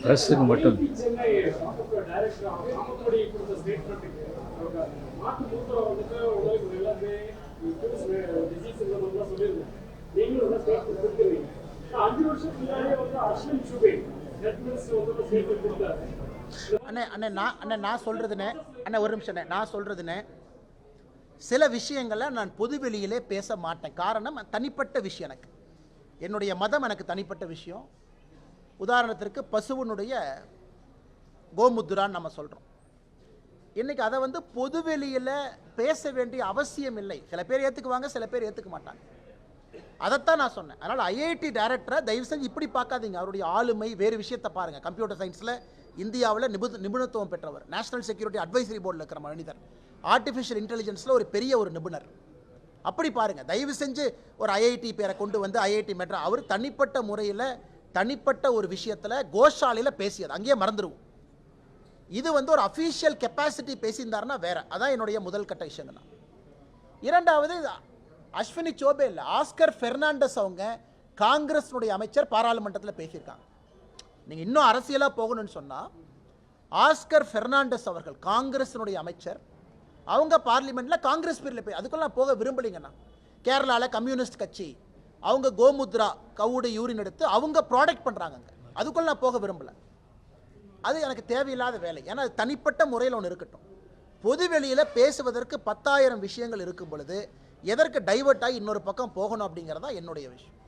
ப்ரெஸ்ஸுக்கு மட்டும் அண்ணே அண்ணே நான் சொல்கிறதுனே அண்ணே ஒரு நிமிஷம் நான் சொல்கிறதுனே சில விஷயங்களை நான் பொதுவெளியிலே பேச மாட்டேன். காரணம் தனிப்பட்ட விஷயம். எனக்கு என்னுடைய மதம் எனக்கு தனிப்பட்ட விஷயம். உதாரணத்திற்கு பசுவனுடைய கோமுத்ரான்னு நம்ம சொல்கிறோம். இன்றைக்கி அதை வந்து பொதுவெளியில் பேச வேண்டிய அவசியம் இல்லை. சில பேர் ஏற்றுக்குவாங்க, சில பேர் ஏற்றுக்க மாட்டாங்க. அதைத்தான் நான் சொன்னேன். அதனால் ஐஐடி டைரக்டரை தயவு செஞ்சு இப்படி பார்க்காதீங்க. அவருடைய ஆளுமை வேறு விஷயத்தை பாருங்கள். கம்ப்யூட்டர் சயின்ஸில் இந்தியாவில் நிபுணத்துவம் பெற்றவர், நேஷனல் செக்யூரிட்டி அட்வைசரி போர்டில் இருக்கிற மனிதர், ஆர்டிஃபிஷியல் இன்டெலிஜென்ஸில் ஒரு பெரிய ஒரு நிபுணர். அப்படி பாருங்கள். தயவு செஞ்சு ஒரு ஐஐடி பேரை கொண்டு வந்து ஐஐடி மெட்ரா அவர் தனிப்பட்ட முறையில் தனிப்பட்ட ஒரு விஷயத்தில் கோஷாலையில் பேசியது அங்கேயே மறந்துடுவோம். இது வந்து ஒரு அஃபீஷியல் கெப்பாசிட்டி பேசியிருந்தாருன்னா வேற. அதான் என்னுடைய முதல் கட்ட விஷயங்கள். இரண்டாவது, அஸ்வினி சோபே இல்லை, ஆஸ்கர் பெர்னாண்டஸ் அவங்க காங்கிரஸினுடைய அமைச்சர் பாராளுமன்றத்தில் பேசியிருக்காங்க. நீங்கள் இன்னும் அரசியலாக போகணும்னு சொன்னால் ஆஸ்கர் பெர்னாண்டஸ் அவர்கள் காங்கிரஸினுடைய அமைச்சர், அவங்க பார்லிமெண்ட்டில் காங்கிரஸ் பேரில் போய் அதுக்குள்ள நான் போக விரும்பலைங்கண்ணா. கேரளாவில் கம்யூனிஸ்ட் கட்சி அவங்க கோமுத்ரா கவுடு யூரின் எடுத்து அவங்க ப்ராடக்ட் பண்ணுறாங்க. அதுக்குள்ள நான் போக விரும்பலை. அது எனக்கு தேவையில்லாத வேலை. ஏன்னா அது தனிப்பட்ட முறையில் ஒன்று இருக்கட்டும். பொது வெளியில் பேசுவதற்கு 10,000 விஷயங்கள் இருக்கும் பொழுது எதற்கு டைவர்ட் ஆகி இன்னொரு பக்கம் போகணும் அப்படிங்கிறதா என்னுடைய விஷயம்.